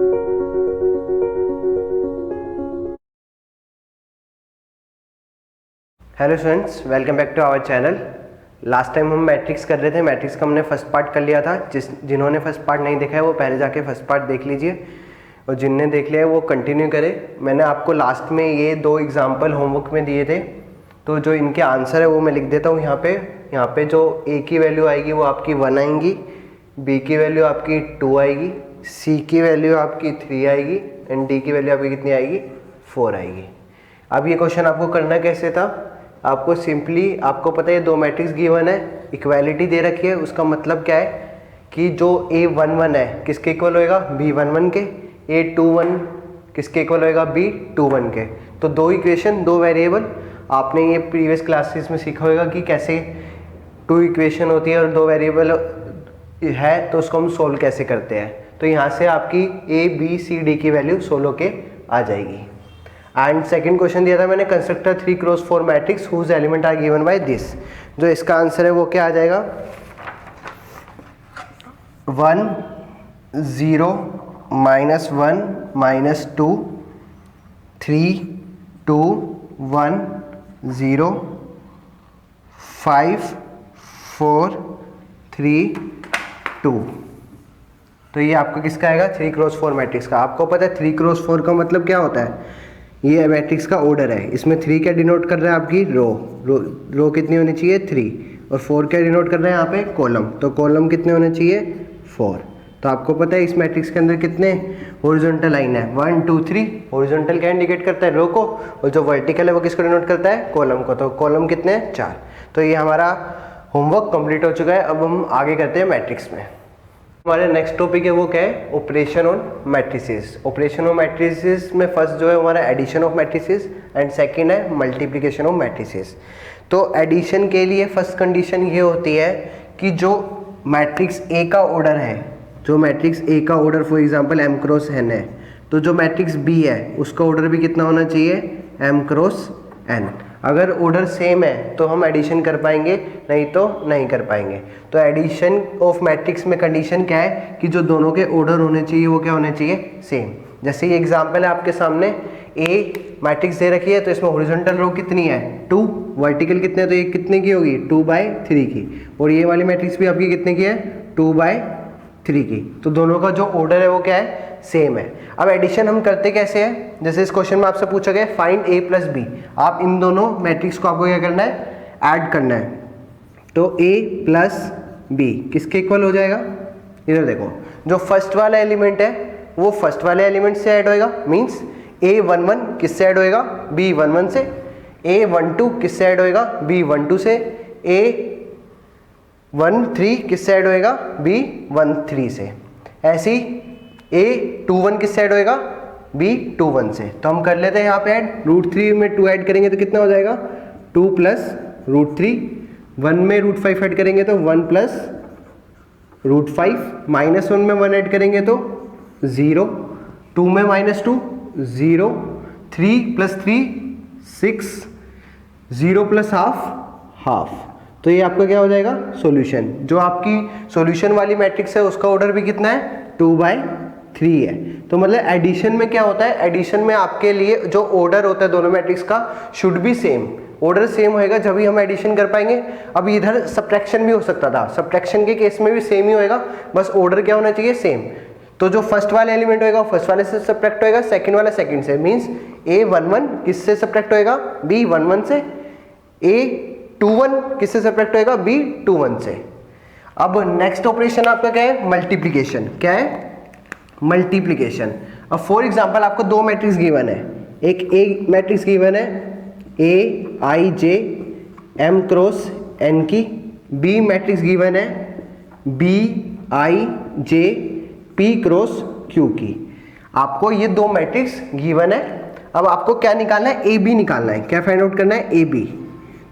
Hello students, welcome back to our channel. Last time हम matrix कर रहे थे। मैट्रिक्स का हमने फर्स्ट पार्ट कर लिया था। जिन्होंने फर्स्ट पार्ट नहीं देखा है वो पहले जाके फर्स्ट पार्ट देख लीजिए, और जिनने देख लिया है वो कंटिन्यू करें। मैंने आपको लास्ट में ये 2 एग्जाम्पल होमवर्क में दिए थे, तो जो इनके आंसर है वो मैं लिख देता हूँ यहाँ पे जो ए की वैल्यू आएगी वो आपकी 1 आएगी, बी की वैल्यू आपकी 2 आएगी, सी की वैल्यू आपकी 3 आएगी एंड डी की वैल्यू आपकी कितनी आएगी, 4 आएगी। अब ये क्वेश्चन आपको करना कैसे था, आपको सिंपली, आपको पता है 2 मैट्रिक्स गिवन है, इक्वालिटी दे रखी है। उसका मतलब क्या है कि जो A11 है किसके इक्वल होएगा, B11 के, A21 किसके इक्वल होएगा, B21 के। तो 2 इक्वेशन 2 वेरिएबल, आपने ये प्रीवियस क्लासेस में सीखा होगा कि कैसे 2 इक्वेशन होती है और 2 वेरिएबल है तो उसको हम सोल्व कैसे करते हैं। तो यहाँ से आपकी A B C D की वैल्यू सोल्व होके आ जाएगी। एंड सेकंड क्वेश्चन दिया था मैंने, construct 3x4 matrix whose element are given by this. जो इसका आंसर है वो क्या आ जाएगा, 1 0 -1 -2 3 2 1 0 5 4 3 2। तो ये आपका किसका आएगा, 3x4 मैट्रिक्स का। आपको पता है 3x4 का मतलब क्या होता है, ये मैट्रिक्स का ऑर्डर है। इसमें 3 क्या डिनोट कर रहा है, आपकी रो कितनी होनी चाहिए, 3, और 4 क्या डिनोट कर रहा है यहाँ पे, कॉलम। तो कॉलम कितने होने चाहिए, 4। तो आपको पता है इस मैट्रिक्स के अंदर कितने हॉरिजॉन्टल लाइन है, 1 2 3। हॉरिजॉन्टल क्या इंडिकेट करता है, रो को, और जो वर्टिकल है वो किसको डिनोट करता है, कॉलम को। तो कॉलम कितने हैं, 4। तो ये हमारा होमवर्क कंप्लीट हो चुका है। अब हम आगे करते हैं मैट्रिक्स में। हमारे नेक्स्ट टॉपिक है वो क्या है, operation on matrices. Operation on matrices में फर्स्ट जो है हमारा addition of matrices and second है मल्टीप्लिकेशन ऑफ मैट्रिसेस। तो एडिशन के लिए फर्स्ट कंडीशन ये होती है कि जो मैट्रिक्स ए का ऑर्डर है, जो मैट्रिक्स ए का order for example m cross n है, तो जो मैट्रिक्स बी है उसका ऑर्डर भी कितना होना चाहिए, m क्रॉस n। अगर ऑर्डर सेम है तो हम एडिशन कर पाएंगे, नहीं तो नहीं कर पाएंगे। तो एडिशन ऑफ मैट्रिक्स में कंडीशन क्या है कि जो दोनों के ऑर्डर होने चाहिए वो क्या होने चाहिए, सेम। जैसे ये एग्जांपल है आपके सामने, ए मैट्रिक्स दे रखी है तो इसमें हॉरिजॉन्टल रो कितनी है, 2, वर्टिकल कितने, तो ये कितने की होगी, 2/3 की, और ये वाली मैट्रिक्स भी आपकी कितने की है, 2/3 की। तो दोनों का जो ऑर्डर है वो क्या है, सेम है। अब एडिशन हम करते कैसे हैं, जैसे इस क्वेश्चन में आपसे पूछा गया फाइंड a प्लस बी। आप इन दोनों मैट्रिक्स को आपको क्या करना है, ऐड करना है। तो a प्लस बी किसके इक्वल हो जाएगा, इधर देखो, जो फर्स्ट वाला एलिमेंट है वो फर्स्ट वाले एलिमेंट से ऐड होएगा, मीन्स a11 किससे ऐड होएगा, b11 से। a12 किससे ऐड होएगा, b12 से। a13 किससे ऐड होएगा, b13 से। ऐसी a21 किससे ऐड होएगा, b21 से। तो हम कर लेते हैं यहाँ पे ऐड, √3 में 2 ऐड करेंगे तो कितना हो जाएगा, 2 प्लस √3, 1 में √5 ऐड करेंगे तो 1 प्लस √5, -1 में 1 ऐड करेंगे तो 0, 2 में -2 0, 3 प्लस 3 6, 0 प्लस हाफ। तो ये आपका क्या हो जाएगा, सॉल्यूशन। जो आपकी सॉल्यूशन वाली मैट्रिक्स है उसका ऑर्डर भी कितना है, 2/3 है। तो मतलब एडिशन में क्या होता है, एडिशन में आपके लिए जो ऑर्डर होता है दोनों मैट्रिक्स का should be same. Order same होएगा जब ही हम एडिशन कर पाएंगे। अब इधर सब्ट्रैक्शन भी हो सकता था, सब्ट्रैक्शन के केस में भी सेम ही होएगा, बस ऑर्डर क्या होना चाहिए, सेम। तो जो फर्स्ट वाला एलिमेंट होएगा फर्स्ट वाले से सब्ट्रैक्ट होएगा, सेकंड वाला सेकंड से, मींस a11 किससे सब्ट्रैक्ट होएगा, b11 से। a21 किससे सब्ट्रैक्ट होएगा, b21 से। अब नेक्स्ट ऑपरेशन आपका क्या है, मल्टीप्लिकेशन। क्या है, मल्टीप्लिकेशन। अब फॉर एग्जांपल आपको 2 मैट्रिक्स गिवन है, एक ए मैट्रिक्स गिवन है aij m क्रॉस n की, बी मैट्रिक्स गिवन है bij p क्रॉस q की। आपको ये 2 मैट्रिक्स गिवन है। अब आपको क्या निकालना है, ए बी निकालना है। क्या फाइंड आउट करना है, ए बी।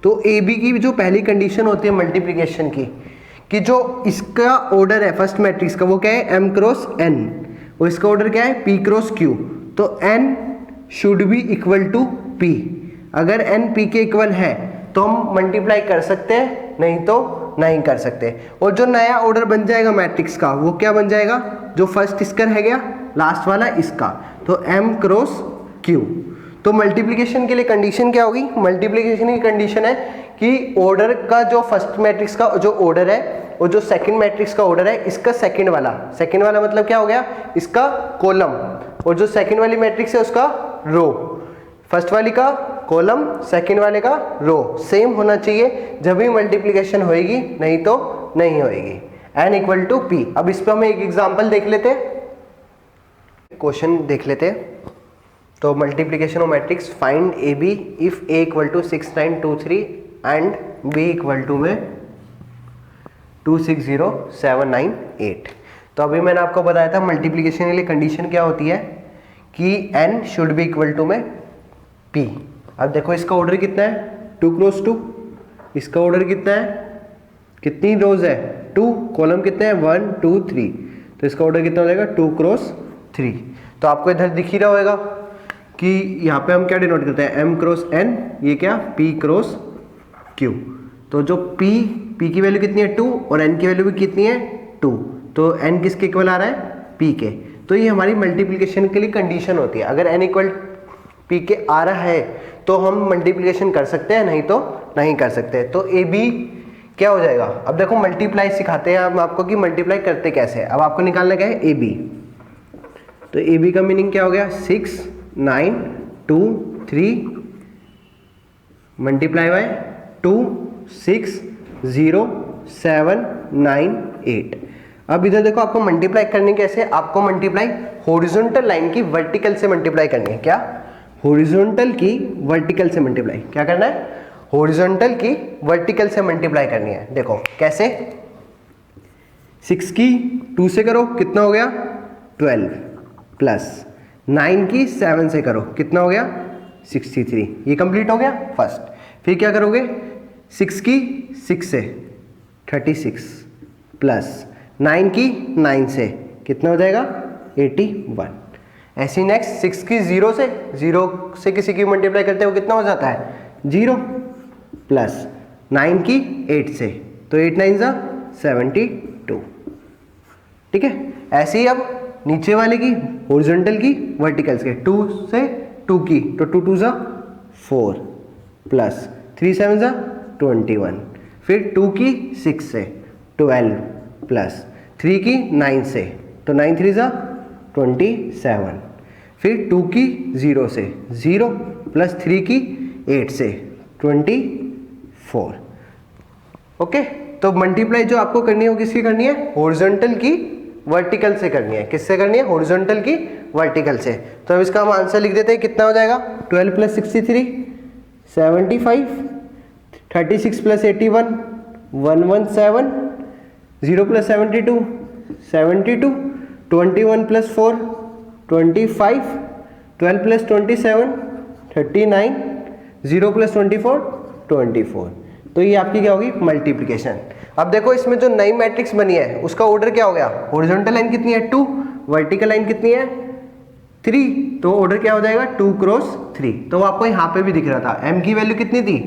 तो ए बी की जो पहली कंडीशन होती है मल्टीप्लिकेशन की, कि जो इसका ऑर्डर है फर्स्ट मैट्रिक्स का वो क्या है, m क्रॉस n, और इसका ऑर्डर क्या है, p क्रॉस q। तो n should be equal to p। अगर n p के इक्वल है तो हम मल्टीप्लाई कर सकते हैं, नहीं तो नहीं कर सकते। और जो नया ऑर्डर बन जाएगा मैट्रिक्स का वो क्या बन जाएगा, जो फर्स्ट इसका रह गया लास्ट वाला इसका, तो m क्रॉस q। तो मल्टीप्लिकेशन के लिए कंडीशन क्या होगी? मल्टीप्लिकेशन की कंडीशन है कि ऑर्डर का जो फर्स्ट मैट्रिक्स का जो ऑर्डर है और जो सेकंड मैट्रिक्स का ऑर्डर है, इसका सेकंड वाला मतलब क्या हो गया? इसका कॉलम, और जो सेकंड वाली मैट्रिक्स है उसका रो। फर्स्ट वाली का कॉलम, सेकंड वाले का रो सेम होना चाहिए जब भी मल्टीप्लिकेशन होएगी, नहीं तो नहीं होएगी। n equal to p। अब इस पर हम एक एग्जांपल देख लेते हैं, क्वेश्चन देख लेते हैं। तो multiplication of matrix, find A B if a equal to 6 9 2 3 and b equal to में 2 6 0 7 9 8। तो अभी मैंने आपको बताया था मल्टीप्लिकेशन के लिए कंडीशन क्या होती है कि n should be equal to में p। अब देखो इसका ऑर्डर कितना है? 2 क्रॉस 2। इसका ऑर्डर कितना है? कितनी रोज है? 2। कॉलम कितने हैं? 1 2 3। तो इसका ऑर्डर कितना हो जाएगा? 2 क्रॉस 3। तो आपको इधर दिख ही रहा होगा कि यहाँ पे हम क्या डिनोट करते हैं? m क्रॉस n, ये क्या? p cross q। तो जो p की वैल्यू कितनी है? 2, और n की वैल्यू भी कितनी है? 2। तो n किसके इक्वल आ रहा है? p के। तो ये हमारी मल्टीप्लिकेशन के लिए कंडीशन होती है। अगर n इक्वल p के आ रहा है तो हम मल्टीप्लिकेशन कर सकते हैं, नहीं तो नहीं कर सकते। तो ए बी क्या हो जाएगा? अब देखो मल्टीप्लाई सिखाते हैं हम आपको कि मल्टीप्लाई करते कैसे है। अब आपको निकालना क्या है? A B. तो ए बी का मीनिंग क्या हो गया? 6 9 2 3 मल्टीप्लाई बाय 2 6 0 7 9 8। अब इधर देखो आपको मल्टीप्लाई करनी कैसे? आपको मल्टीप्लाई हॉरिजॉन्टल लाइन की वर्टिकल से मल्टीप्लाई करनी है। क्या? हॉरिजॉन्टल की वर्टिकल से मल्टीप्लाई। क्या करना है? हॉरिजॉन्टल की वर्टिकल से मल्टीप्लाई करनी है। देखो कैसे? 6 की 2 से करो, कितना हो गया? 12, प्लस 9 की 7 से करो, कितना हो गया? 63। ये कंप्लीट हो गया फर्स्ट। फिर क्या करोगे? 6 की 6 से 36, प्लस 9 की 9 से कितना हो जाएगा? 81। ऐसी नेक्स्ट 6 की 0 से किसी की मल्टीप्लाई करते हो कितना हो जाता है? 0, प्लस 9 की 8 से, तो 8 9 जा 72। ठीक है। ऐसे ही अब नीचे वाले की हॉरिजॉन्टल की वर्टिकल्स के 2 से 2 की, तो 2 2 जा 4, प्लस 3 7 जा 21। फिर 2 की 6 से 12, प्लस 3 की 9 से, तो 9 3 जा 27। फिर 2 की 0 से 0, प्लस 3 की 8 से 24। ओके। तो मल्टीप्लाई जो आपको करनी है वो किसकी करनी है? हॉरिजॉन्टल की वर्टिकल से करनी है। किससे करनी है? हॉरिजॉन्टल की वर्टिकल से। तो अब इसका हम आंसर लिख देते हैं। कितना हो जाएगा? 12 plus 63 75, 36 plus 81 117, 0 plus 72 72, 21 plus 4 25, 12 plus 27 39, 0 plus 24 24। तो ये आपकी क्या होगी? मल्टीप्लिकेशन। अब देखो इसमें जो नई मैट्रिक्स बनी है उसका ऑर्डर क्या हो गया? हॉरिजॉन्टल लाइन कितनी है? 2, वर्टिकल लाइन कितनी है? 3। तो ऑर्डर क्या हो जाएगा? 2 क्रॉस 3। तो आपको यहाँ पे भी दिख रहा था m की वैल्यू कितनी थी?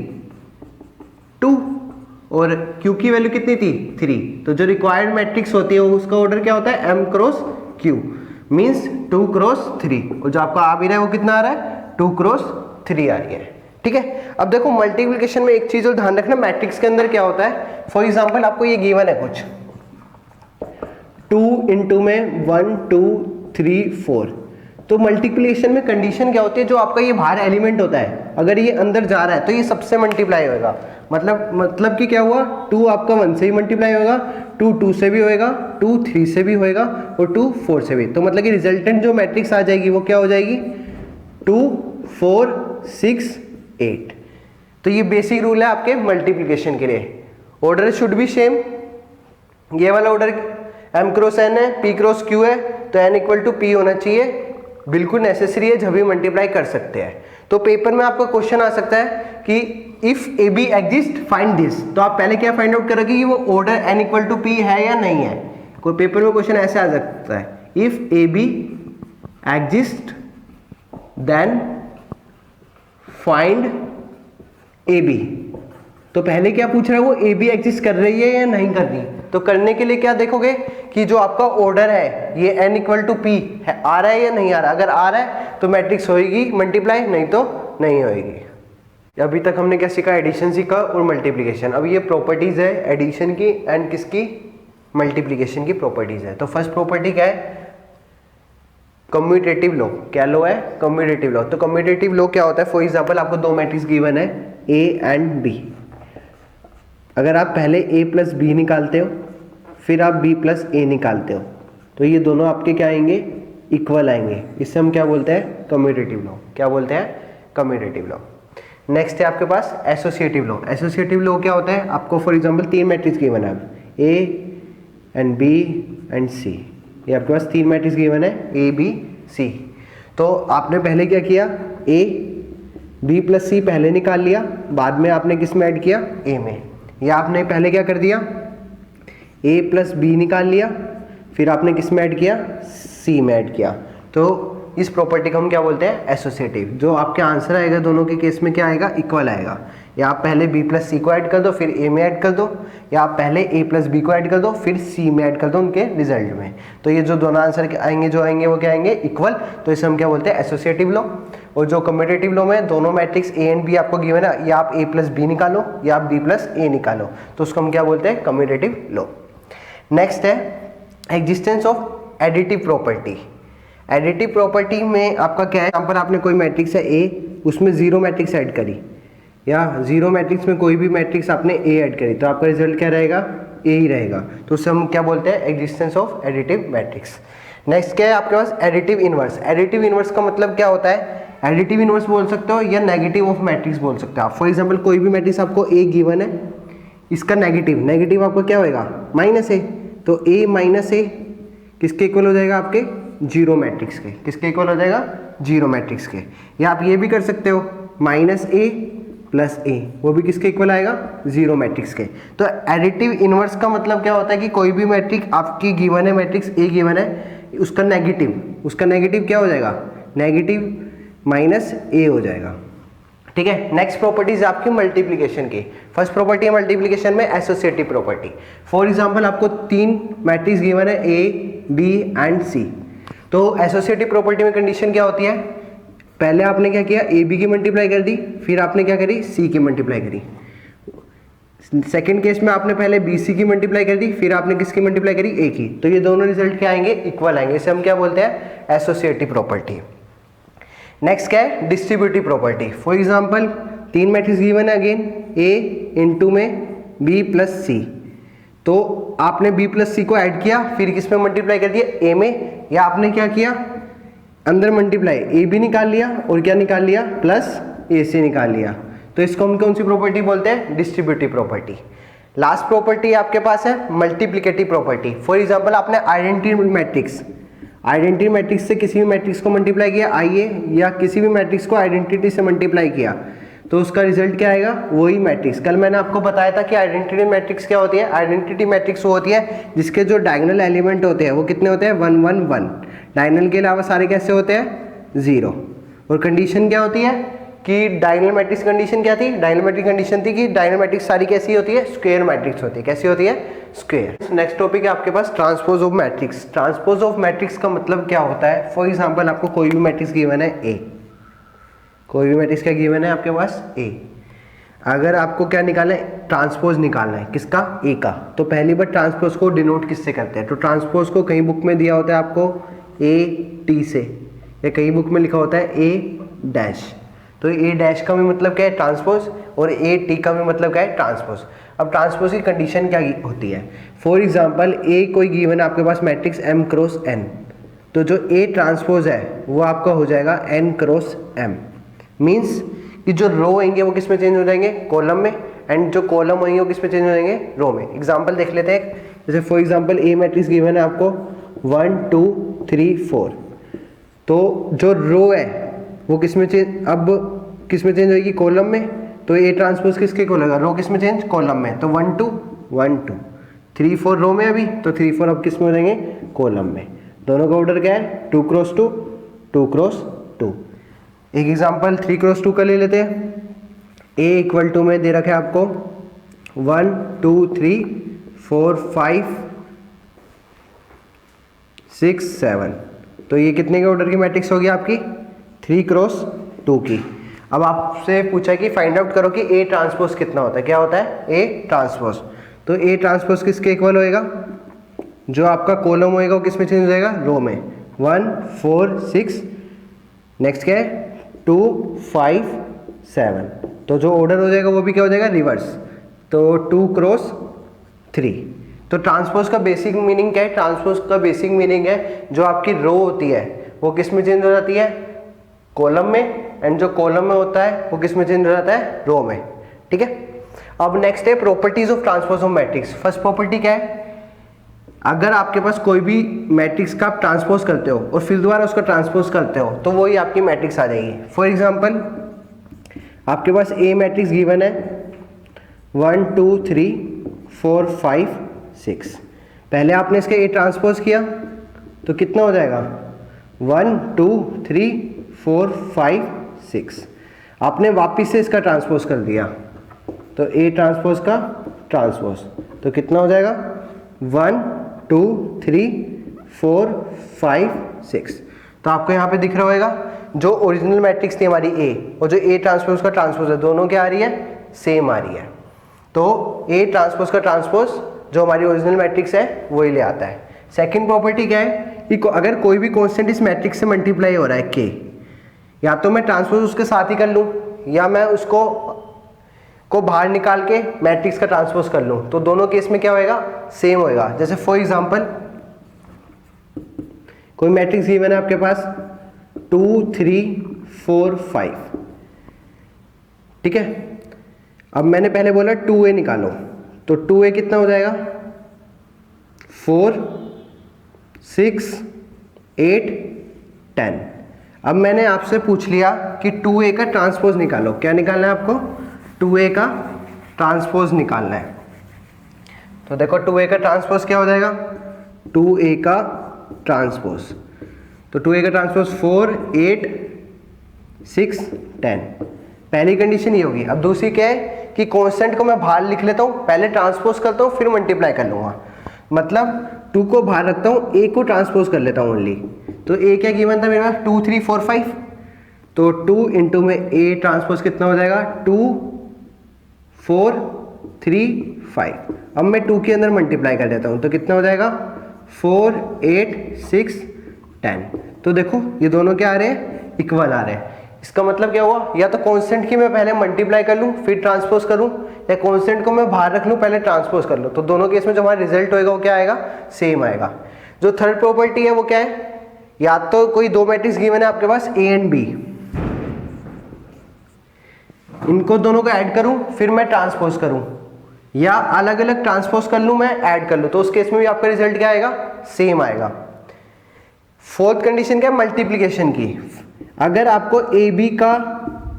2, और q की वैल्यू कितनी थी? 3। तो जो रिक्वायर्ड मैट्रिक्स होती है उसका ऑर्डर क्या होता है? m cross q, means 2 cross 3। और जो आपका आ भी रहा है वो कितना आ रहा है? 2 क्रॉस 3 आ रही है। ठीक है। अब देखो मल्टीप्लिकेशन में एक चीज और ध्यान रखना, मैट्रिक्स के अंदर क्या होता है? फॉर एग्जांपल आपको ये गिवन है कुछ 2 इंटू में 1 2 3 4। तो मल्टीप्लिकेशन में कंडीशन क्या होती है? जो आपका ये बाहर एलिमेंट होता है अगर ये अंदर जा रहा है तो ये सबसे मल्टीप्लाई होगा। मतलब कि क्या हुआ? 2 आपका 1 से ही मल्टीप्लाई होगा, 2 2 से भी होएगा, 2 3 से भी होएगा, और 2 4 से भी। तो मतलब कि रिजल्टेंट जो मैट्रिक्स आ जाएगी वो क्या हो जाएगी? 2 4 6 8। तो ये बेसिक रूल है आपके मल्टीप्लिकेशन के लिए। Order should be same. ये वाला ऑर्डर m क्रॉस n है, p क्रॉस q है, तो n इक्वल टू p होना चाहिए। बिल्कुल नेसेसरी है, जब भी मल्टीप्लाई कर सकते हैं। तो पेपर में आपका क्वेश्चन आ सकता है कि if A B exist find this. तो आप पहले क्या फाइंड आउट करोगे कि वो order n equal to p है या नहीं है। कोई पेपर में क्वेश्चन ऐसे आ सकता है, if A B exist then find A B. तो पहले क्या पूछ रहा है वो? ए बी एग्जिस्ट कर रही है या नहीं कर रही? तो करने के लिए क्या देखोगे कि जो आपका ऑर्डर है ये n इक्वल टू पी है, आ रहा है या नहीं आ रहा। अगर आ रहा है तो मैट्रिक्स होएगी मल्टीप्लाई, नहीं तो नहीं होएगी। अभी तक हमने क्या सीखा, एडिशन सीखा और मल्टीप्लिकेशन। अब ये प्रॉपर्टीज है एडिशन की एंड किसकी, मल्टीप्लिकेशन की प्रॉपर्टीज है। तो फर्स्ट प्रॉपर्टी क्या है, कम्यूटेटिव लॉ। क्या लॉ है, कम्यूटेटिव लॉ। तो कम्यूटेटिव लॉ क्या होता है, फॉर एग्जांपल आपको दो मैट्रिक्स गिवन है ए एंड बी। अगर आप पहले ए प्लस बी निकालते हो फिर आप बी प्लस ए निकालते हो तो ये दोनों आपके क्या आएंगे, इक्वल आएंगे। इससे हम क्या बोलते हैं, कम्यूटेटिव लॉ। क्या बोलते हैं, कम्यूटेटिव लॉ। नेक्स्ट है आपके पास एसोसिएटिव लॉ। एसोसिएटिव लॉ क्या होता है, आपको फॉर एग्जांपल तीन मैट्रिक्स गिवन है, ए एंड बी एंड सी। ये आपके पास तीन मैट्रिक्स गिवन है ए बी सी। तो आपने पहले क्या किया, ए बी प्लस सी पहले निकाल लिया, बाद में आपने किस में ऐड किया, ए में। या आपने पहले क्या कर दिया, ए प्लस बी निकाल लिया, फिर आपने किस में ऐड किया, सी में ऐड किया। तो इस प्रॉपर्टी को हम क्या बोलते हैं, एसोसिएटिव। जो आपके आंसर आएगा दोनों के केस में क्या आएगा, इक्वल आएगा। या आप पहले b प्लस सी को ऐड कर दो फिर a में ऐड कर दो, या आप पहले a प्लस बी को ऐड कर दो फिर c में ऐड कर दो उनके रिजल्ट में। तो ये जो दोनों आंसर आएंगे जो आएंगे वो क्या आएंगे, इक्वल। तो इसे हम क्या बोलते हैं, एसोसिएटिव लॉ। और जो कम्यूटेटिव लॉ में दोनों मैट्रिक्स a एंड b आपको गिवन है, या आप a प्लस बी निकालो या आप b प्लस ए निकालो, तो उसको हम क्या बोलते हैं, कम्यूटेटिव लॉ। नेक्स्ट है existence of additive property. Additive property में आपका क्या है, यहाँ पर आपने कोई मैट्रिक्स है A, उसमें जीरो मैट्रिक्स ऐड करी, या जीरो मैट्रिक्स में कोई भी मैट्रिक्स आपने A ऐड करी, तो आपका रिजल्ट क्या रहेगा, A ही रहेगा। तो उससे हम क्या बोलते हैं, existence of additive matrix. Next क्या है आपके पास, एडिटिव इनवर्स। एडिटिव इनवर्स का मतलब क्या होता है, एडिटिव इनवर्स बोल सकते हो या नेगेटिव ऑफ मैट्रिक्स बोल सकते हो आप। फॉर एग्जाम्पल कोई भी मैट्रिक्स आपको A गिवन है, इसका नेगेटिव आपको क्या होएगा, माइनस A। तो A माइनस A किसके इक्वल हो जाएगा, आपके जीरो मैट्रिक्स के। किसके इक्वल हो जाएगा, जीरो मैट्रिक्स के। या आप ये भी कर सकते हो माइनस ए प्लस ए, वो भी किसके इक्वल आएगा, जीरो मैट्रिक्स के। तो एडिटिव इनवर्स का मतलब क्या होता है कि कोई भी मैट्रिक्स आपकी गिवन है, मैट्रिक्स ए गिवन है, उसका नेगेटिव क्या हो जाएगा, नेगेटिव माइनस ए हो जाएगा। ठीक है। नेक्स्ट प्रॉपर्टीज आपकी मल्टीप्लिकेशन की। फर्स्ट प्रॉपर्टी है मल्टीप्लिकेशन में एसोसिएटिव प्रॉपर्टी। फॉर एग्जांपल आपको तीन मैट्रिक्स गिवन है ए बी एंड सी। तो एसोसिएटिव प्रॉपर्टी में कंडीशन क्या होती है, पहले आपने क्या किया, ए बी की मल्टीप्लाई कर दी, फिर आपने क्या करी, सी की मल्टीप्लाई करी। सेकंड केस में आपने पहले बी सी की मल्टीप्लाई कर दी, फिर आपने किसकी मल्टीप्लाई करी, ए की। तो ये दोनों रिजल्ट क्या आएंगे, इक्वल आएंगे। इसे हम क्या बोलते हैं, एसोसिएटिव प्रॉपर्टी। नेक्स्ट क्या है, डिस्ट्रीब्यूटिव प्रॉपर्टी। फॉर एग्जांपल तीन मैट्रिक्स गिवन है अगेन, ए इंटू में बी प्लस सी। तो आपने b प्लस सी को ऐड किया, फिर किस में मल्टीप्लाई कर दिया, a में। या आपने क्या किया, अंदर मल्टीप्लाई a भी निकाल लिया और क्या निकाल लिया, प्लस a से निकाल लिया। तो इसको हम कौन सी प्रॉपर्टी बोलते हैं, डिस्ट्रीब्यूटिव प्रॉपर्टी। लास्ट प्रॉपर्टी आपके पास है मल्टीप्लिकेटिव प्रॉपर्टी। फॉर एग्जांपल आपने आइडेंटिटी मैट्रिक्स से किसी भी मैट्रिक्स को मल्टीप्लाई किया IA, या किसी भी मैट्रिक्स को आइडेंटिटी से मल्टीप्लाई किया, तो उसका रिजल्ट क्या आएगा, वही मैट्रिक्स। कल मैंने आपको बताया था कि आइडेंटिटी मैट्रिक्स क्या होती है। आइडेंटिटी मैट्रिक्स वो होती है जिसके जो डायगोनल एलिमेंट होते हैं वो कितने होते हैं, 1 1 1। डायगोनल के अलावा सारे कैसे होते हैं, 0। और कंडीशन क्या होती है कि डायगोनल मैट्रिक्स कंडीशन क्या थी, डायगोनल मैट्रिक्स कंडीशन थी कि डायगोनल मैट्रिक्स सारी कैसी होती है, स्क्वायर मैट्रिक्स होती है। कैसी होती है, स्क्वायर। नेक्स्ट टॉपिक है आपके पास transpose of matrix. Transpose of matrix का मतलब क्या होता है, फॉर एग्जाम्पल आपको कोई भी मैट्रिक्स गिवन है A, कोई भी मैट्रिक्स क्या गिवन है आपके पास A। अगर आपको क्या निकालना है, ट्रांसपोज निकालना है, किसका, A का। तो पहली बार ट्रांसपोज को डिनोट किससे करते हैं, तो ट्रांसपोज को कई बुक में दिया होता है आपको AT से, या कई बुक में लिखा होता है A डैश। तो A डैश का भी मतलब क्या है, ट्रांसपोज, और AT का भी मतलब क्या है, ट्रांसपोज। अब ट्रांसपोज की कंडीशन क्या होती है, फॉर एग्जाम्पल A कोई गिवन है आपके पास मैट्रिक्स M क्रॉस N, तो जो A ट्रांसपोज है वो आपका हो जाएगा N क्रॉस M। मीन्स कि जो रो होंगे वो किस में चेंज हो जाएंगे, कॉलम में, एंड जो कॉलम होंगे वो किस में चेंज हो जाएंगे, रो में। एग्जांपल देख लेते हैं। जैसे for example A matrix given है आपको 1 2 3 4, तो जो रो है वो किस में चेंज, अब किस में चेंज होगी, कॉलम में। तो A ट्रांसपोज किसके को लगा, रो किस में चेंज, कॉलम में। तो 1 2 1 2 3 4 रो में अभी, तो 3 4 अब किस में हो जाएंगे, कॉलम में। दोनों का ऑर्डर क्या है, 2 क्रॉस 2 2 क्रॉस 2। एक एग्जांपल 3 क्रॉस 2 का ले लेते हैं। A इक्वल टू में दे रखा है आपको 1 2 3 4 5 6 7। तो ये कितने के ऑर्डर की मैट्रिक्स होगी आपकी? 3 क्रॉस 2 की। अब आपसे पूछा कि फाइंड आउट करो कि ए ट्रांसपोज कितना होता है। क्या होता है? A transpose. तो ए ट्रांसपोज किसके इक्वल होएगा? जो आपका कॉलम होएगा वो किस में चेंज हो जाएगा? रो में। 1 4 6, नेक्स्ट क्या है? 2 5 7। तो जो ऑर्डर हो जाएगा वो भी क्या हो जाएगा? रिवर्स। तो 2 क्रॉस 3। तो ट्रांसपोज का बेसिक मीनिंग क्या है? ट्रांसपोज का बेसिक मीनिंग है जो आपकी रो होती है वो किस में चेंज हो जाती है? कॉलम में। एंड जो कॉलम में होता है वो किस में चेंज हो जाता है? रो में। ठीक है। अब नेक्स्ट है properties of transpose of matrix. First property क्या है? अगर आपके पास कोई भी मैट्रिक्स का आप ट्रांसपोज करते हो और फिर दोबारा उसका ट्रांसपोज करते हो तो वही आपकी मैट्रिक्स आ जाएगी। फॉर एग्जांपल आपके पास ए मैट्रिक्स गिवन है 1 2 3 4 5 6। पहले आपने इसके ए ट्रांसपोज किया तो कितना हो जाएगा? 1 2 3 4 5 6। आपने वापिस से इसका ट्रांसपोज कर दिया तो ए ट्रांसपोज का ट्रांसपोज तो कितना हो जाएगा? 1 2 3 4 5 6। तो आपको यहाँ पे दिख रहा होगा जो ओरिजिनल मैट्रिक्स थी हमारी ए और जो ए ट्रांसपोज का ट्रांसपोज है दोनों क्या आ रही है? सेम आ रही है। तो ए ट्रांसपोज का ट्रांसपोज जो हमारी ओरिजिनल मैट्रिक्स है वही ले आता है। सेकंड प्रॉपर्टी क्या है कि अगर कोई भी कांस्टेंट इस मैट्रिक्स से मल्टीप्लाई हो रहा है के, या तो मैं ट्रांसपोज उसके साथ ही कर लूँ या मैं उसको बाहर निकाल के मैट्रिक्स का ट्रांसपोज कर लूँ, तो दोनों केस में क्या होएगा? सेम होएगा। जैसे फॉर एग्जांपल कोई मैट्रिक्स गिवन है आपके पास 2 3 4 5। ठीक है। अब मैंने पहले बोला 2a निकालो तो 2a कितना हो जाएगा? 4 6 8 10। अब मैंने आपसे पूछ लिया कि 2a का ट्रांसपोज निकालो। क्या निकालना है आपको? 2a का ट्रांसपोज निकालना है। तो देखो 2a का ट्रांसपोज क्या हो जाएगा? 2a का ट्रांसपोज तो 2a का ट्रांसपोज 4 8 6 10। पहली कंडीशन ये होगी। अब दूसरी क्या है कि कांस्टेंट को मैं बाहर लिख लेता हूँ, पहले ट्रांसपोज करता हूँ फिर मल्टीप्लाई कर लूँगा। मतलब 2 को बाहर रखता हूँ, a को ट्रांसपोज कर लेता हूँ ओनली। तो a क्या गिवन था मेरे पास? 2 3 4 5। तो 2 इंटू में a ट्रांसपोज कितना हो जाएगा? 2 4 3 5। अब मैं 2 के अंदर मल्टीप्लाई कर देता हूँ तो कितना हो जाएगा? 4 8 6 10। तो देखो ये दोनों क्या आ रहे हैं? इक्वल आ रहे हैं। इसका मतलब क्या हुआ? या तो कांस्टेंट की मैं पहले मल्टीप्लाई कर लूँ फिर ट्रांसपोज करूँ, या कांस्टेंट को मैं बाहर रख लूँ पहले ट्रांसपोज कर लूँ। तो दोनों केस में जो हमारा रिजल्ट होएगा वो क्या आएगा? सेम आएगा। जो थर्ड प्रॉपर्टी है वो क्या है? या तो कोई दो मैट्रिक्स गिवन है आपके पास ए एंड बी, इनको दोनों को ऐड करूं फिर मैं ट्रांसपोज करूं, या अलग अलग ट्रांसपोज कर लूं मैं ऐड कर लूं, तो उस केस में भी आपका रिजल्ट क्या आएगा? सेम आएगा। फोर्थ कंडीशन क्या है? मल्टीप्लिकेशन की। अगर आपको ए बी का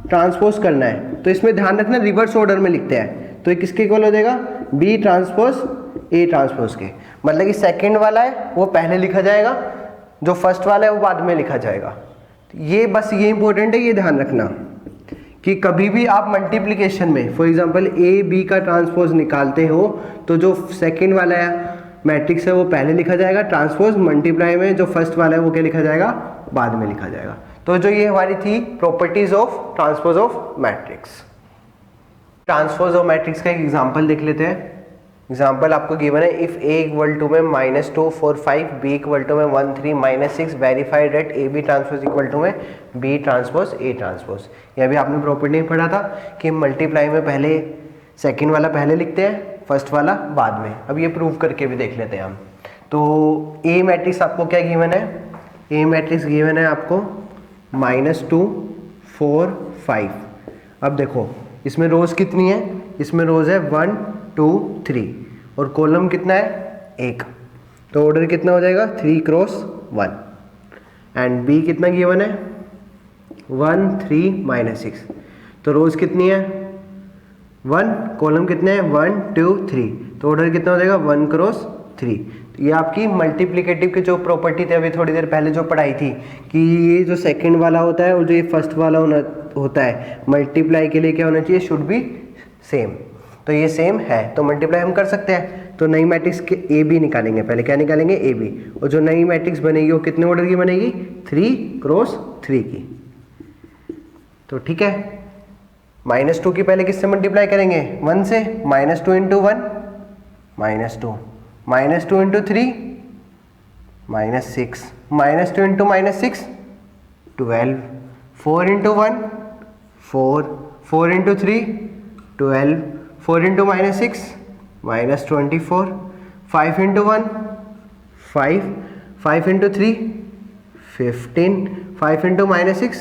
ट्रांसपोज करना है तो इसमें ध्यान रखना रिवर्स ऑर्डर में लिखते हैं। तो ये किसके इक्वल हो जाएगा? बी ट्रांसपोज ए ट्रांसपोज के। मतलब कि सेकंड वाला है वो पहले लिखा जाएगा, जो फर्स्ट वाला है वो बाद में लिखा जाएगा। ये बस ये इंपॉर्टेंट है, ये ध्यान रखना कि कभी भी आप मल्टीप्लिकेशन में फॉर एग्जांपल ए बी का ट्रांसपोज निकालते हो तो जो सेकंड वाला है मैट्रिक्स है वो पहले लिखा जाएगा ट्रांसपोज, मल्टीप्लाई में जो फर्स्ट वाला है वो क्या लिखा जाएगा? बाद में लिखा जाएगा। तो जो ये हमारी थी properties of transpose of matrix. Transpose of matrix का एक एग्जांपल देख लेते हैं। एग्जाम्पल आपको गिवन है इफ a इक्वल टू में -2 4 5, b इक्वल टू में 1 3 -6, verified that A B transpose equal to में b ट्रांसपोज a ट्रांसपोज। ये अभी आपने प्रॉपर्टी में पढ़ा था कि मल्टीप्लाई में पहले सेकंड वाला पहले लिखते हैं, फर्स्ट वाला बाद में। अब ये प्रूव करके भी देख लेते हैं हम। तो a मैट्रिक्स आपको क्या गिवन है? a मैट्रिक्स गिवन है आपको -2 4 5। अब देखो इसमें रोज कितनी है? इसमें रोज है 1 2 3 और कॉलम कितना है? 1। तो ऑर्डर कितना हो जाएगा? 3 क्रॉस 1। एंड बी कितना गिवन है? 1 3 -6। तो रोज कितनी है? 1। कॉलम कितने हैं? 1 2 3। तो ऑर्डर कितना हो जाएगा? 1 क्रॉस 3। तो ये आपकी मल्टीप्लिकेटिव की जो प्रॉपर्टी थी अभी थोड़ी देर पहले जो पढ़ाई थी कि ये जो सेकंड वाला होता है और जो ये फर्स्ट वाला होता है मल्टीप्लाई के लिए क्या होना चाहिए? Should be same. तो ये सेम है तो मल्टीप्लाई हम कर सकते हैं। तो तो नई मैट्रिक्स के ए बी निकालेंगे, पहले क्या निकालेंगे ए बी, और जो नई मैट्रिक्स बनेगी वो कितने ऑर्डर की बनेगी 3x3 की। तो ठीक है, -2 की पहले किससे मल्टीप्लाई करेंगे 1 से, -2 × 1 -2, -2 × 3 -6, -2 × -6 12, 4 × 1 4, 4 × 3 12, 4 × -6 -24, 5 × 1 5, 5 × 3 15, 5 × -6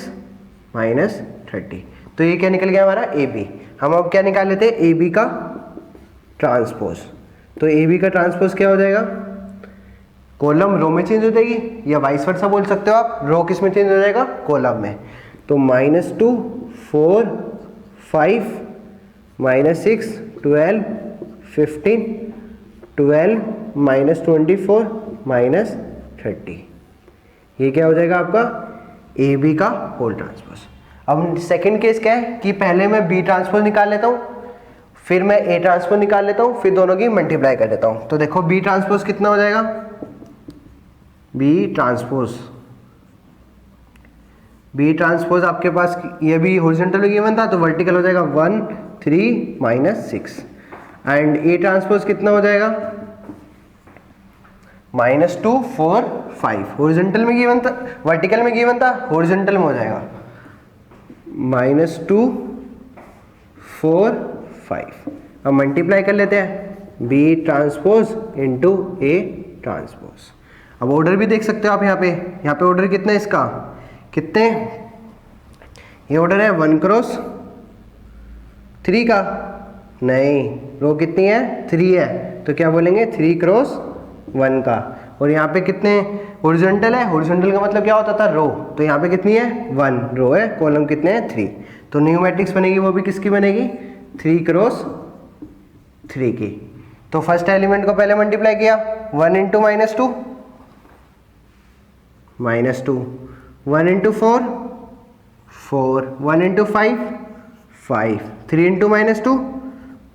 -30। तो ये क्या निकल गया हमारा ए बी। हम अब क्या निकाल लेते हैं ए बी का ट्रांसपोज। तो ए बी का ट्रांसपोज क्या हो जाएगा, कॉलम रो में चेंज हो जाएगी, या वाइस वर्सा बोल सकते हो आप, रो किस में चेंज हो जाएगा कॉलम में। तो -2 4 5 -6 12 15 12 -24 -30, ये क्या हो जाएगा आपका ए बी का होल ट्रांसपोज। अब सेकंड केस क्या है कि पहले मैं बी ट्रांसपोज निकाल लेता हूँ, फिर मैं ए ट्रांसपोज निकाल लेता हूँ, फिर दोनों की मल्टीप्लाई कर लेता हूँ। तो देखो बी ट्रांसपोज कितना हो जाएगा, बी ट्रांसपोज आपके पास ये भी हॉरिजॉन्टल में गिवन था, तो वर्टिकल हो जाएगा 1 3 -6, एंड ए ट्रांसपोज कितना हो जाएगा -2 4 5, हॉरिजॉन्टल में गिवन था, वर्टिकल में गिवन था, हॉरिजॉन्टल में हो जाएगा -2 4 5। अब मल्टीप्लाई कर लेते हैं B transpose into A transpose. अब ऑर्डर भी देख सकते हो आप, यहाँ पे ऑर्डर कितना है इसका, कितने, ये ऑर्डर है 1x3 का, नहीं रो कितनी है 3 है, तो क्या बोलेंगे 3x1 का। और यहाँ पे कितने हॉरिजॉन्टल है, हॉरिजॉन्टल का मतलब क्या होता था रो, तो यहाँ पे कितनी है 1 रो है, कॉलम कितने हैं 3, तो न्यू मैट्रिक्स बनेगी वो भी किसकी बनेगी 3x3 की। तो फर्स्ट एलिमेंट को पहले मल्टीप्लाई किया 1 × -2 -2, 1 × 4 4, 1 × 5 5, 3 × -2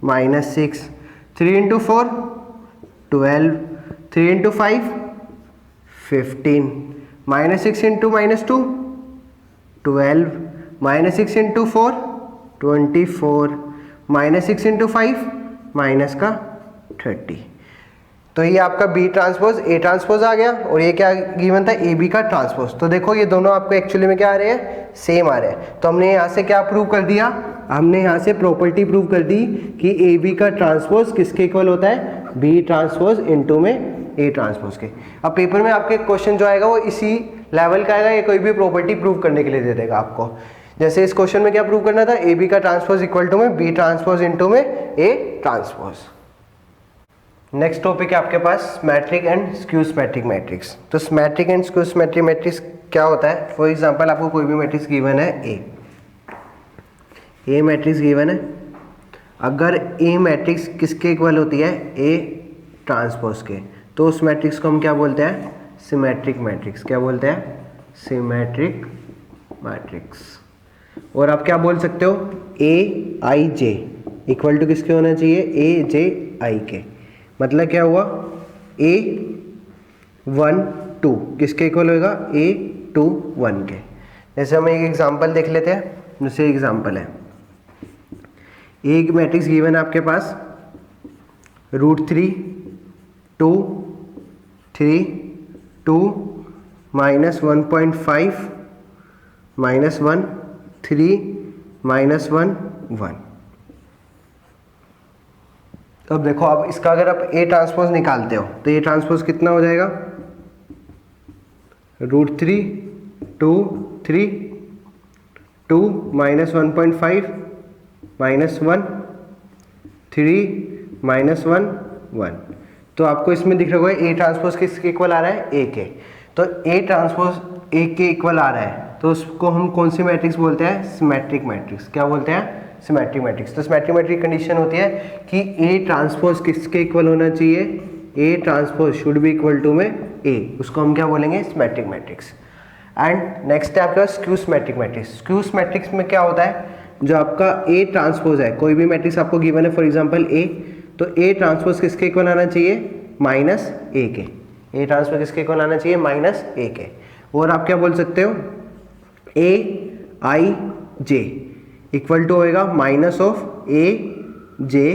-6, 3 × 4 12, 3 × 5 15, -6 × -2 12, -6 × 4 24, -6 × 5 -30। तो ये आपका बी ट्रांसपोज ए ट्रांसपोज आ गया, और ये क्या गिवन था ए बी का ट्रांसपोज। तो देखो ये दोनों आपको एक्चुअली में क्या आ रहे हैं, सेम आ रहे हैं। तो हमने यहाँ से क्या प्रूव कर दिया, हमने यहाँ से प्रॉपर्टी प्रूव कर दी कि ए बी का ट्रांसपोज किसके इक्वल होता है, बी ट्रांसपोज इनटू में ए ट्रांसपोज के। अब पेपर में आपके क्वेश्चन जो आएगा वो इसी लेवल का आएगा, या कोई भी प्रॉपर्टी प्रूव करने के लिए दे देगा आपको। जैसे इस क्वेश्चन में क्या प्रूव करना था, ए बी का ट्रांसपोज इक्वल टू में बी ट्रांसपोज इनटू में ए ट्रांसपोज। नेक्स्ट टॉपिक है आपके पास symmetric and skew symmetric matrix. तो symmetric and skew symmetric matrix क्या होता है, फॉर एग्जांपल आपको कोई भी मैट्रिक्स गिवन है ए मैट्रिक्स गिवन है, अगर ए मैट्रिक्स किसके इक्वल होती है, ए ट्रांसपोज के, तो उस मैट्रिक्स को हम क्या बोलते हैं, सिमेट्रिक मैट्रिक्स। क्या बोलते हैं, सिमेट्रिक मैट्रिक्स। और आप क्या बोल सकते हो, ए आई जे इक्वल टू किसके होना चाहिए, ए जे आई के। मतलब क्या हुआ, ए 1 2 किसके इक्वल होगा, ए 2 1 के। जैसे हम एक एग्जांपल देख लेते हैं, जैसे एग्जांपल है एक मैट्रिक्स गिवन है आपके पास √3 2 3 2 -1.5 -1 3 -1 1। अब देखो, अब इसका अगर आप ए ट्रांसपोज निकालते हो तो ए ट्रांसपोज कितना हो जाएगा, √3 2 3 2 -1.5 -1 3 -1 1। तो आपको इसमें दिख रहा होगा ए ट्रांसपोज किसके इक्वल आ रहा है, ए के। तो ए ट्रांसपोज ए के इक्वल आ रहा है, तो उसको हम कौन सी मैट्रिक्स बोलते हैं, सिमेट्रिक मैट्रिक्स। क्या बोलते हैं, सिमेट्रिक मैट्रिक्स। तो सिमेट्रिक मैट्रिक कंडीशन होती है कि ए ट्रांसपोज किसके इक्वल होना चाहिए, A transpose should be equal to में ए, उसको हम क्या बोलेंगे, सिमेट्रिक मैट्रिक्स। एंड नेक्स्ट है आपके पास स्क्यू सिमेट्रिक मैट्रिक्स। स्क्यू सिमेट्रिक्स में क्या होता है, जो आपका ए ट्रांसपोज है, कोई भी मैट्रिक्स आपको गिवन है, फॉर एग्जांपल ए, तो ए ट्रांसपोज किसके इक्वल आना चाहिए, माइनस ए के। ए ट्रांसपोज किसके इक्वल आना चाहिए, माइनस ए के। और आप क्या बोल सकते हो, ए आई जे इक्वल टू होएगा माइनस ऑफ ए जे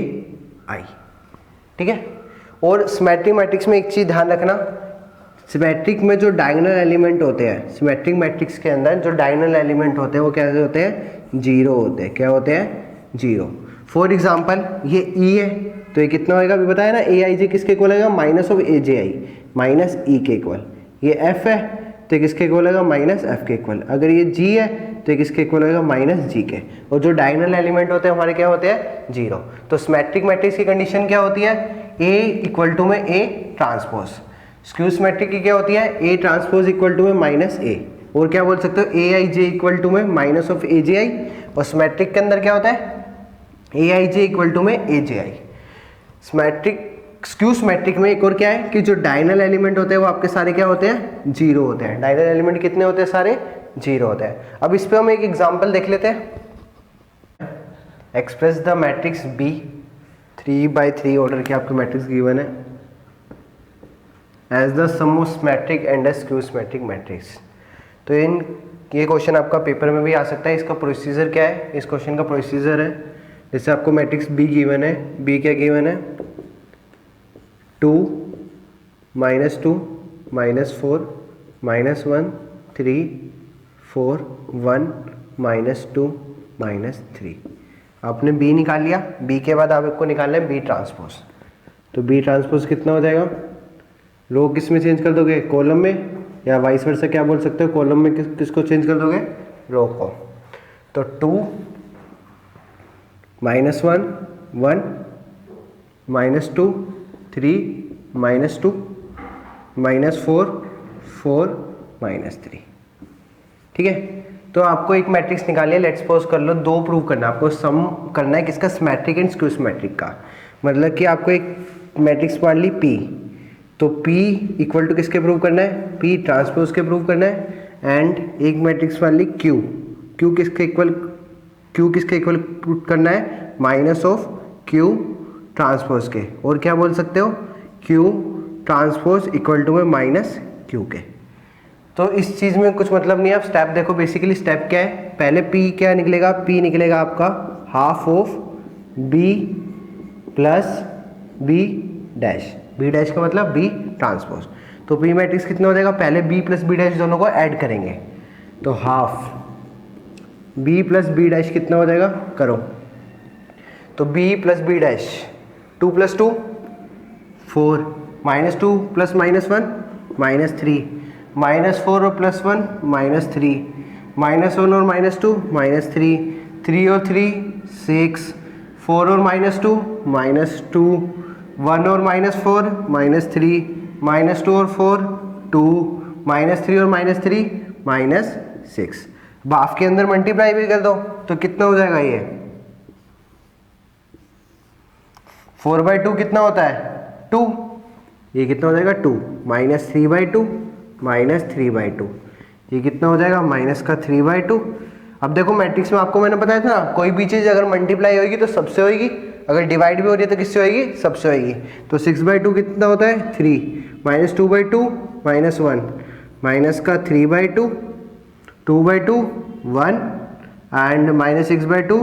आई। ठीक है। और सिमेट्रिक मैट्रिक्स में एक चीज ध्यान रखना, सिमेट्रिक में जो डायगोनल एलिमेंट होते हैं, सिमेट्रिक मैट्रिक्स के अंदर जो डायगोनल एलिमेंट होते हैं वो कैसे होते हैं, जीरो होते हैं। क्या होते हैं, जीरो। फॉर एग्जाम्पल ये ई है तो ये कितना होएगा, अभी बताया ना, ए आई जे किसके इक्वल होगा, minus of A J I, minus ई के इक्वल। ये एफ है तो किसके इक्वल होगा, माइनस एफ के इक्वल। अगर ये जी है तो किसके इक्वल होगा, माइनस जी के। और जो डायगोनल एलिमेंट होते हैं हमारे क्या होते हैं, जीरो। तो सिमेट्रिक मैट्रिक्स की कंडीशन क्या होती है, ए इक्वल टू में ए ट्रांसपोज। स्क्यू सिमेट्रिक की क्या होती है, ए ट्रांसपोज इक्वल टू में माइनस ए। और क्या बोल सकते हो, ए आई जे इक्वल टू में माइनस ऑफ ए जे आई। और सिमेट्रिक के अंदर क्या होता है, ए आई जे इक्वल टू में ए जे आई। सिमेट्रिक स्क्यू सिमेट्रिक में एक और क्या है कि जो डायगोनल एलिमेंट होते हैं वो आपके सारे क्या होते हैं, जीरो होते हैं। डायगोनल एलिमेंट कितने होते हैं, सारे जीरो होते हैं। अब इस पे हम एक एग्जांपल देख लेते हैं। Express the matrix B, 3x3 order की आपकी मैट्रिक्स गिवन है, as the sum of symmetric and the skew symmetric matrix. तो ये क्वेश्चन आपका पेपर में भी आ सकता है। इसका प्रोसीजर क्या है, इस क्वेश्चन का प्रोसीजर है, जैसे आपको मैट्रिक्स बी गिवन है, बी क्या गिवन है, 2 -2 -4 -1 3 4 1 -2 -3। आपने बी निकाल लिया, बी के बाद आपको निकालना है बी ट्रांसपोज। तो बी ट्रांसपोज कितना हो जाएगा, रो किस में चेंज कर दोगे, कॉलम में, या वाइस वर्सा क्या बोल सकते हो, कॉलम में किसको चेंज कर दोगे, रो को। तो 2 -1 1 -2 3 -2 -4 4 -3। ठीक है। तो आपको एक मैट्रिक्स निकालिए, लेट्स सपोज कर लो, दो प्रूव करना है आपको, सम करना है किसका, सिमेट्रिक एंड स्क्यू सिमेट्रिक का। मतलब कि आपको एक मैट्रिक्स मान ली P, तो P इक्वल टू किसके प्रूव करना है, P ट्रांसपोज के प्रूव करना है। एंड एक मैट्रिक्स मान ली Q, Q किसके इक्वल करना है, माइनस ऑफ Q ट्रांसपोज के। और क्या बोल सकते हो, Q ट्रांसपोज इक्वल टू में माइनस Q के। तो इस चीज़ में कुछ मतलब नहीं है। अब स्टेप देखो, बेसिकली स्टेप क्या है, पहले P क्या निकलेगा, P निकलेगा आपका half of B plus B dash, B dash का मतलब B ट्रांसपोज। तो P मैट्रिक्स कितना हो जाएगा, पहले B प्लस B डैश दोनों को ऐड करेंगे, तो half B plus B dash कितना हो जाएगा, करो। तो B प्लस B डैश 2 + 2 4 -2 + -1 -3 -4 और +1 -3 -1 और -2 -3 3 और 3 6 4 और -2 -2 1 और -4 -3 -2 और 4 2 -3 और -3 -6। बाफ के अंदर मल्टीप्लाई भी कर दो तो कितना हो जाएगा, ये 4/2 कितना होता है, 2। ये कितना हो जाएगा, 2 -3/2 -3/2। ये कितना हो जाएगा, माइनस का 3/2। अब देखो मैट्रिक्स में आपको मैंने बताया था ना, कोई भी चीज़ अगर मल्टीप्लाई होगी तो सबसे होगी, अगर डिवाइड भी हो रही है तो किससे होगी, सबसे होगी। तो 6/2 कितना होता है, 3 -2/2 -1 माइनस का 3/2 2/2 1 एंड -6/2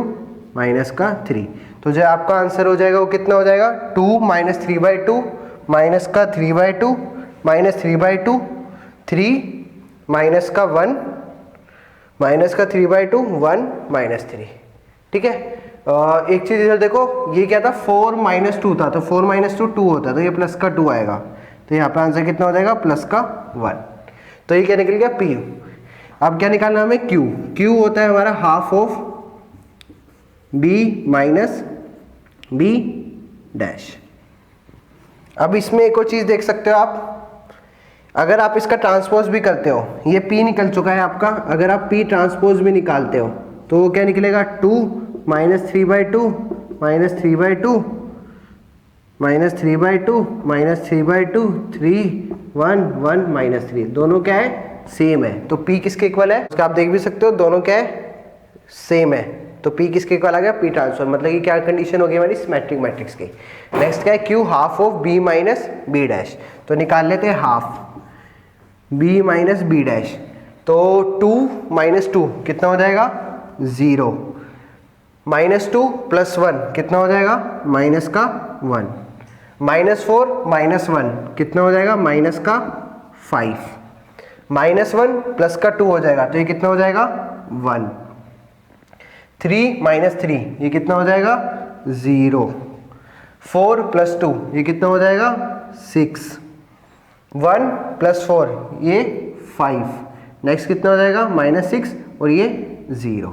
माइनस का 3। तो जो आपका आंसर हो जाएगा वो कितना हो जाएगा, 2 -3/2 माइनस का 3/2 -3/2 3 माइनस का 1 माइनस का 3/2 1 -3। ठीक है। एक चीज़ इधर देखो, ये क्या था, 4 -2 था, तो 4 -2 2 होता है, तो ये प्लस का 2 आएगा। तो यहाँ पे आंसर कितना हो जाएगा, प्लस का 1। तो ये क्या निकल गया, P। अब क्या निकालना हमें, Q होता है हमारा half of B minus B dash. अब इसमें एक और चीज़ देख सकते हो आप, अगर आप इसका ट्रांसपोज भी करते हो, ये P निकल चुका है आपका, अगर आप P ट्रांसपोज भी निकालते हो तो वो क्या निकलेगा, 2 -3/2 -3/2 -3/2 -3/2 3 1 1 -3, दोनों क्या है, सेम है। तो P किसके इक्वल है, उसका आप देख भी सकते हो, दोनों क्या है, सेम है। तो P किसके इक्वल आ गया, P ट्रांसफर, मतलब कि क्या कंडीशन होगी हमारी सिमेट्रिक मैट्रिक्स की। नेक्स्ट क्या है, Q half of B minus B dash, तो निकाल लेते हैं half B minus B dash, तो 2 माइनस 2 कितना हो जाएगा 0, माइनस 2 प्लस 1 कितना हो जाएगा माइनस का 1, माइनस 4 माइनस 1 कितना हो जाएगा माइनस का 5, माइनस 1 प्लस का 2 हो जाएगा, तो ये कितना हो जाएगा 1, 3 माइनस 3 ये कितना हो जाएगा 0, 4 प्लस 2 ये कितना हो जाएगा 6, 1 प्लस 4 ये 5, नेक्स्ट कितना हो जाएगा माइनस 6 और ये 0,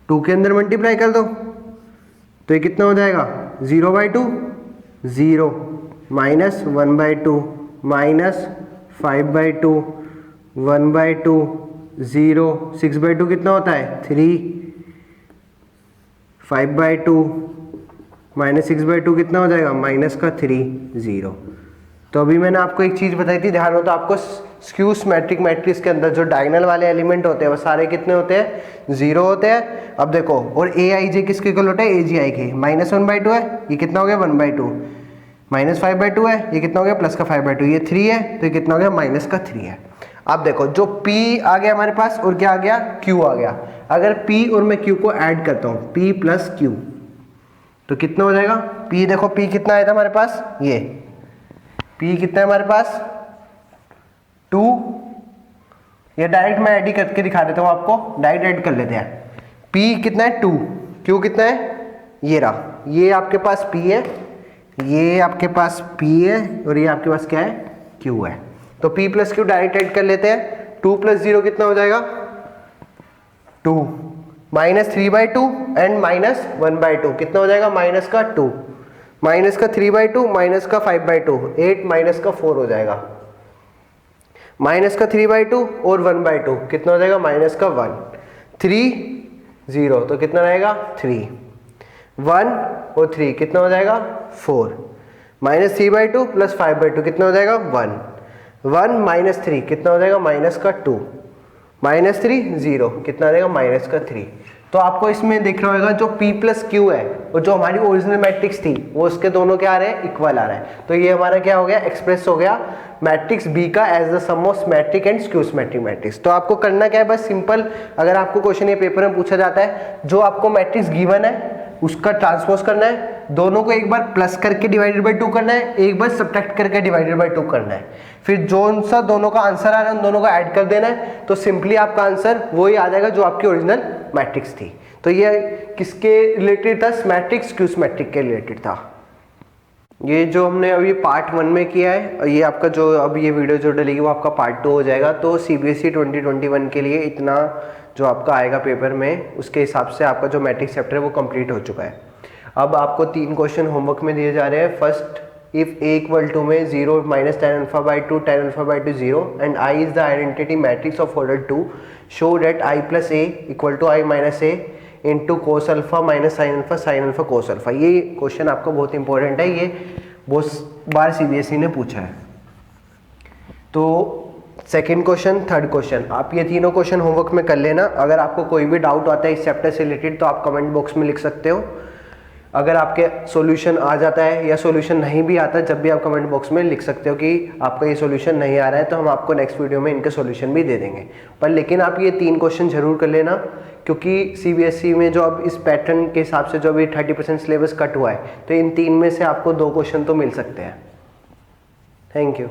2 के अंदर मल्टीप्लाई कर दो तो ये कितना हो जाएगा 0/2 0, माइनस 1/2 माइनस 5/2 1/2 0, 6/2 कितना होता है 3, 5/2 माइनस 6/2 कितना हो जाएगा माइनस का 3 0। तो अभी मैंने आपको एक चीज़ बताई थी, ध्यान हो तो आपको स्क्यू सिमेट्रिक मैट्रिक्स के अंदर जो डायगोनल वाले एलिमेंट होते हैं वो सारे कितने होते हैं 0 होते हैं। अब देखो और AIJ किसके इक्वल होता है AGI के, माइनस 1/2 है ये कितना हो गया 1/2, माइनस 5/2 है ये कितना हो गया प्लस का 5/2, ये 3 है तो ये कितना हो गया माइनस का 3 है। अब देखो जो P आ गया हमारे पास और क्या आ गया Q आ गया, अगर P और मैं Q को ऐड करता हूँ P प्लस Q तो कितना हो जाएगा, P देखो P कितना आया था हमारे पास, ये P कितना है हमारे पास 2, ये डायरेक्ट मैं ऐड करके दिखा देता हूँ आपको, डायरेक्ट ऐड कर लेते हैं। P कितना है 2, Q कितना है ये रहा, ये आपके पास P है, ये आपके पास P है और ये आपके पास क्या है Q है, तो P plus Q direct add कर लेते हैं। 2 प्लस 0 कितना हो जाएगा 2, माइनस 3/2 एंड माइनस 1/2 कितना हो जाएगा माइनस का 2, माइनस का 3/2 माइनस का 5/2 8 माइनस का 4 हो जाएगा, माइनस का 3/2 और 1/2 कितना हो जाएगा माइनस का 1, 3 0 तो कितना रहेगा 3, 1 और 3 कितना हो जाएगा 4, माइनस 3/2 प्लस 5/2 कितना हो जाएगा 1, 1 माइनस 3 कितना हो जाएगा माइनस का 2, माइनस 3 0 कितना आ जाएगा माइनस का 3। तो आपको इसमें दिख रहा होगा जो P प्लस Q है और जो हमारी ओरिजिनल मैट्रिक्स थी वो उसके दोनों क्या आ रहे हैं इक्वल आ रहा है, तो ये हमारा क्या हो गया एक्सप्रेस हो गया मैट्रिक्स B का as the sum of symmetric and skew symmetric matrix. तो आपको करना क्या है बस सिंपल, अगर आपको क्वेश्चन ये पेपर में पूछा जाता है जो आपको मैट्रिक्स गिवन है उसका ट्रांसपोज करना है, दोनों को एक बार प्लस करके डिवाइडेड बाय 2 करना है, एक बार सब्ट्रैक्ट करके डिवाइडेड बाय 2 करना है, फिर जो सा दोनों का आंसर आ रहा है उन दोनों को ऐड कर देना है, तो सिंपली आपका आंसर वही आ जाएगा जो आपकी ओरिजिनल मैट्रिक्स थी। तो ये किसके रिलेटेड था सिमेट्रिक स्क्यू सिमेट्रिक के रिलेटेड था। ये जो हमने अभी पार्ट 1 में किया है, ये आपका जो अब ये वीडियो जो डलेगी वो आपका पार्ट 2 हो जाएगा। तो CBSE 2021 के लिए इतना जो आपका आएगा पेपर में उसके हिसाब से आपका जो मैट्रिक्स चैप्टर है वो कंप्लीट हो चुका है। अब आपको 3 क्वेश्चन होमवर्क में दिए जा रहे हैं। First, if a equal to में 0 minus tan α/2 tan α/2 0 and I is the identity matrix of order 2, show that I plus a equal to I minus a into cos alpha minus sine alpha cos alpha. ये question आपको बहुत important है, ये बहुत बार CBSE ने पूछा है। तो सेकेंड क्वेश्चन, थर्ड क्वेश्चन, आप ये तीनों क्वेश्चन होमवर्क में कर लेना। अगर आपको कोई भी डाउट आता है इस चैप्टर से रिलेटेड तो आप कमेंट बॉक्स में लिख सकते हो। अगर आपके सॉल्यूशन आ जाता है या सॉल्यूशन नहीं भी आता, जब भी आप कमेंट बॉक्स में लिख सकते हो कि आपका ये सॉल्यूशन नहीं आ रहा है, तो हम आपको नेक्स्ट वीडियो में इनके सॉल्यूशन भी दे देंगे। पर लेकिन आप ये 3 क्वेश्चन जरूर कर लेना, क्योंकि CBSE में जो अब इस पैटर्न के हिसाब से जो अभी 30% सिलेबस कट हुआ है, तो इन 3 में से आपको 2 क्वेश्चन तो मिल सकते हैं। Thank you.